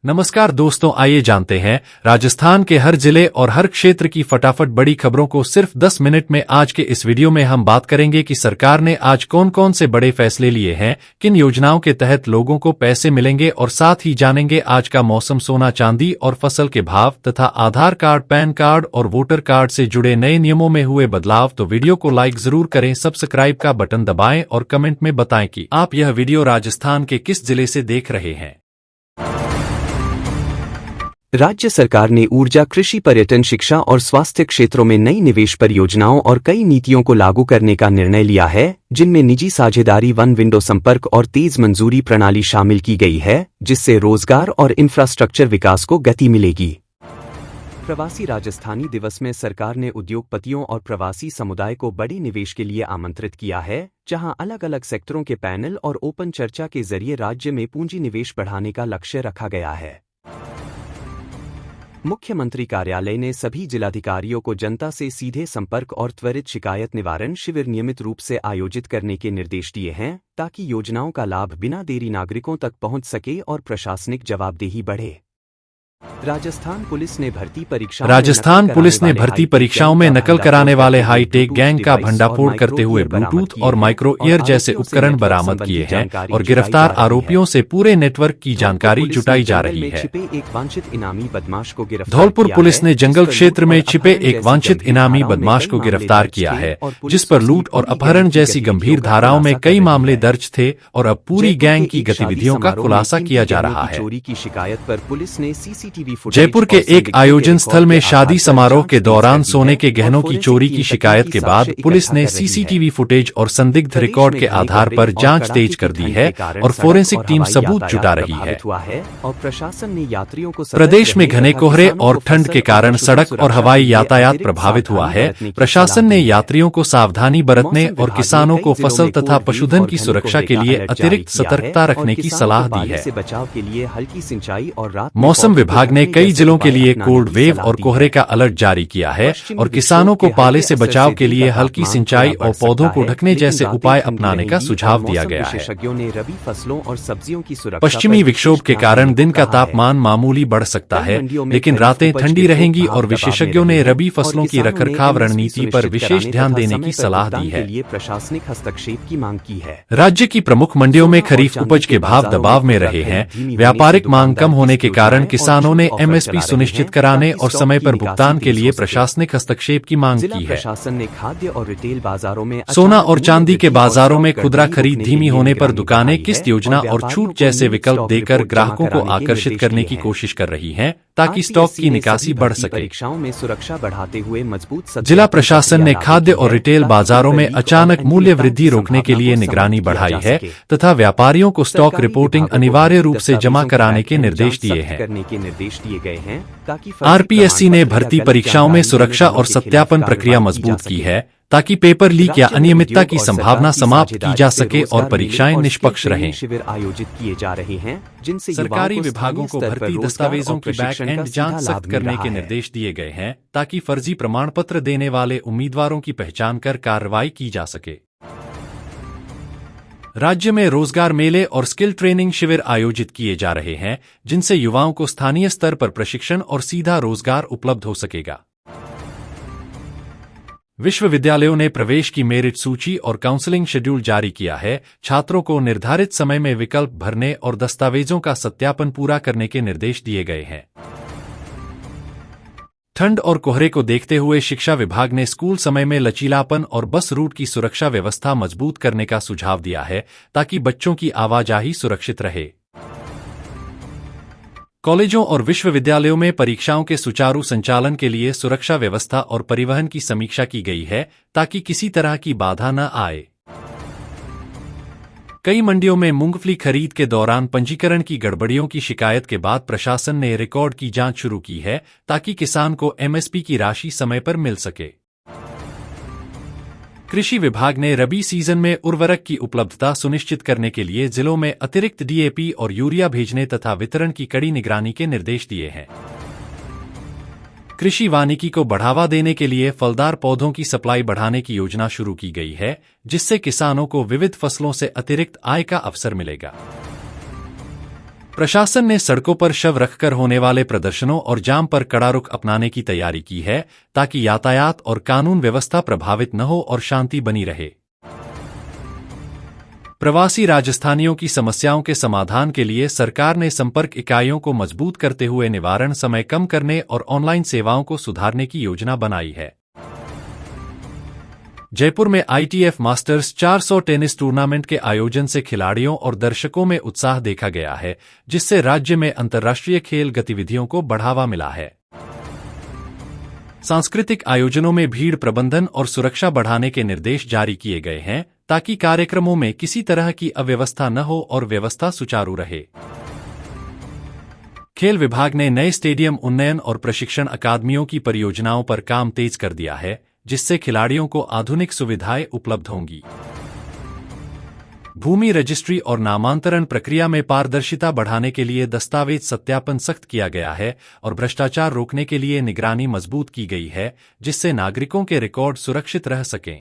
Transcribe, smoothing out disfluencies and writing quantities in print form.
नमस्कार दोस्तों, आइए जानते हैं राजस्थान के हर जिले और हर क्षेत्र की फटाफट बड़ी खबरों को सिर्फ 10 मिनट में। आज के इस वीडियो में हम बात करेंगे कि सरकार ने आज कौन कौन से बड़े फैसले लिए हैं, किन योजनाओं के तहत लोगों को पैसे मिलेंगे और साथ ही जानेंगे आज का मौसम, सोना चांदी और फसल के भाव तथा आधार कार्ड, पैन कार्ड और वोटर कार्ड से जुड़े नए नियमों में हुए बदलाव। तो वीडियो को लाइक जरूर करें, सब्सक्राइब का बटन दबाएं और कमेंट में बताएं कि आप यह वीडियो राजस्थान के किस जिले से देख रहे हैं। राज्य सरकार ने ऊर्जा, कृषि, पर्यटन, शिक्षा और स्वास्थ्य क्षेत्रों में नई निवेश परियोजनाओं और कई नीतियों को लागू करने का निर्णय लिया है, जिनमें निजी साझेदारी, वन विंडो संपर्क और तेज मंजूरी प्रणाली शामिल की गई है, जिससे रोजगार और इंफ्रास्ट्रक्चर विकास को गति मिलेगी। प्रवासी राजस्थानी दिवस में सरकार ने उद्योगपतियों और प्रवासी समुदाय को बड़े निवेश के लिए आमंत्रित किया है, जहां अलग अलग सेक्टरों के पैनल और ओपन चर्चा के जरिए राज्य में पूंजी निवेश बढ़ाने का लक्ष्य रखा गया है। मुख्यमंत्री कार्यालय ने सभी जिलाधिकारियों को जनता से सीधे संपर्क और त्वरित शिकायत निवारण शिविर नियमित रूप से आयोजित करने के निर्देश दिए हैं, ताकि योजनाओं का लाभ बिना देरी नागरिकों तक पहुंच सके और प्रशासनिक जवाबदेही बढ़े। राजस्थान पुलिस ने भर्ती परीक्षाओं में नकल कराने वाले हाईटेक गैंग का भंडाफोड़ करते हुए ब्लूटूथ और माइक्रो ईयर जैसे उपकरण बरामद किए हैं और गिरफ्तार आरोपियों से पूरे नेटवर्क की जानकारी जुटाई जा रही है। धौलपुर पुलिस ने जंगल क्षेत्र में छिपे एक वांछित इनामी बदमाश को गिरफ्तार किया है, जिस पर लूट और अपहरण जैसी गंभीर धाराओं में कई मामले दर्ज थे और अब पूरी गैंग की गतिविधियों का खुलासा किया जा रहा है। चोरी की शिकायत पर पुलिस ने जयपुर के एक आयोजन स्थल में शादी समारोह के दौरान सोने के गहनों की चोरी की शिकायत के बाद पुलिस ने सीसीटीवी फुटेज और संदिग्ध रिकॉर्ड के आधार पर जांच तेज कर दी है और फोरेंसिक टीम सबूत जुटा रही है। प्रदेश में घने कोहरे और ठंड के कारण सड़क और हवाई यातायात प्रभावित हुआ है। प्रशासन ने यात्रियों को सावधानी बरतने और किसानों को फसल तथा पशुधन की सुरक्षा के लिए अतिरिक्त सतर्कता रखने की सलाह दी है। मौसम विभाग ने कई जिलों के लिए कोल्ड वेव और कोहरे का अलर्ट जारी किया है और किसानों को पाले से बचाव के लिए हल्की सिंचाई और पौधों को ढकने जैसे उपाय अपनाने का सुझाव दिया गया है। विशेषज्ञों ने रबी फसलों और सब्जियों की सुरक्षा पश्चिमी विक्षोभ के कारण दिन का तापमान मामूली बढ़ सकता है, लेकिन रातें ठंडी रहेंगी और विशेषज्ञों ने रबी फसलों की रखरखाव रणनीति पर विशेष ध्यान देने की सलाह दी है। प्रशासनिक हस्तक्षेप की मांग की है। राज्य की प्रमुख मंडियों में खरीफ उपज के भाव दबाव में रहे हैं। व्यापारिक मांग कम होने के कारण किसानों ने एमएसपी सुनिश्चित कराने और समय पर भुगतान के लिए प्रशासनिक हस्तक्षेप की मांग की है। प्रशासन ने खाद्य और रिटेल बाजारों में सोना और चांदी के बाजारों में खुदरा खरीद धीमी होने पर दुकानें किस्त योजना और छूट जैसे विकल्प देकर ग्राहकों को आकर्षित करने की कोशिश कर रही हैं, ताकि स्टॉक की निकासी बढ़ सके। परीक्षाओं में सुरक्षा बढ़ाते हुए मजबूत जिला प्रशासन ने खाद्य और रिटेल बाजारों में अचानक मूल्य वृद्धि रोकने के लिए निगरानी बढ़ाई है तथा व्यापारियों को स्टॉक रिपोर्टिंग अनिवार्य रूप से जमा कराने के निर्देश दिए हैं। आरपीएससी ने भर्ती परीक्षाओं में सुरक्षा और सत्यापन प्रक्रिया मजबूत की है, ताकि पेपर लीक या अनियमितता की संभावना समाप्त की जा सके और परीक्षाएं निष्पक्ष रहें। शिविर आयोजित किए जा रहे हैं, जिनसे सरकारी विभागों को भर्ती दस्तावेजों की बैक एंड जांच सख्त करने के निर्देश दिए गए हैं, ताकि फर्जी प्रमाण पत्र देने वाले उम्मीदवारों की पहचान कर कार्रवाई की जा सके। राज्य में रोजगार मेले और स्किल ट्रेनिंग शिविर आयोजित किए जा रहे हैं, जिनसे युवाओं को स्थानीय स्तर पर प्रशिक्षण और सीधा रोजगार उपलब्ध हो सकेगा। विश्वविद्यालयों ने प्रवेश की मेरिट सूची और काउंसलिंग शेड्यूल जारी किया है। छात्रों को निर्धारित समय में विकल्प भरने और दस्तावेजों का सत्यापन पूरा करने के निर्देश दिए गए हैं। ठंड और कोहरे को देखते हुए शिक्षा विभाग ने स्कूल समय में लचीलापन और बस रूट की सुरक्षा व्यवस्था मजबूत करने का सुझाव दिया है, ताकि बच्चों की आवाजाही सुरक्षित रहे। कॉलेजों और विश्वविद्यालयों में परीक्षाओं के सुचारू संचालन के लिए सुरक्षा व्यवस्था और परिवहन की समीक्षा की गई है, ताकि किसी तरह की बाधा न आए। कई मंडियों में मूंगफली खरीद के दौरान पंजीकरण की गड़बड़ियों की शिकायत के बाद प्रशासन ने रिकॉर्ड की जांच शुरू की है, ताकि किसान को एमएसपी की राशि समय पर मिल सके। कृषि विभाग ने रबी सीजन में उर्वरक की उपलब्धता सुनिश्चित करने के लिए जिलों में अतिरिक्त डीएपी और यूरिया भेजने तथा वितरण की कड़ी निगरानी के निर्देश दिए हैं। कृषि वानिकी को बढ़ावा देने के लिए फलदार पौधों की सप्लाई बढ़ाने की योजना शुरू की गई है, जिससे किसानों को विविध फसलों से अतिरिक्त आय का अवसर मिलेगा। प्रशासन ने सड़कों पर शव रखकर होने वाले प्रदर्शनों और जाम पर कड़ा रुख अपनाने की तैयारी की है, ताकि यातायात और कानून व्यवस्था प्रभावित न हो और शांति बनी रहे। प्रवासी राजस्थानियों की समस्याओं के समाधान के लिए सरकार ने संपर्क इकाइयों को मजबूत करते हुए निवारण समय कम करने और ऑनलाइन सेवाओं को सुधारने की योजना बनाई है। जयपुर में ITF मास्टर्स 400 टेनिस टूर्नामेंट के आयोजन से खिलाड़ियों और दर्शकों में उत्साह देखा गया है, जिससे राज्य में अंतर्राष्ट्रीय खेल गतिविधियों को बढ़ावा मिला है। सांस्कृतिक आयोजनों में भीड़ प्रबंधन और सुरक्षा बढ़ाने के निर्देश जारी किए गए हैं, ताकि कार्यक्रमों में किसी तरह की अव्यवस्था न हो और व्यवस्था सुचारू रहे। खेल विभाग ने नए स्टेडियम उन्नयन और प्रशिक्षण अकादमियों की परियोजनाओं पर काम तेज कर दिया है, जिससे खिलाड़ियों को आधुनिक सुविधाएं उपलब्ध होंगी। भूमि रजिस्ट्री और नामांतरण प्रक्रिया में पारदर्शिता बढ़ाने के लिए दस्तावेज सत्यापन सख्त किया गया है और भ्रष्टाचार रोकने के लिए निगरानी मजबूत की गई है, जिससे नागरिकों के रिकॉर्ड सुरक्षित रह सकें।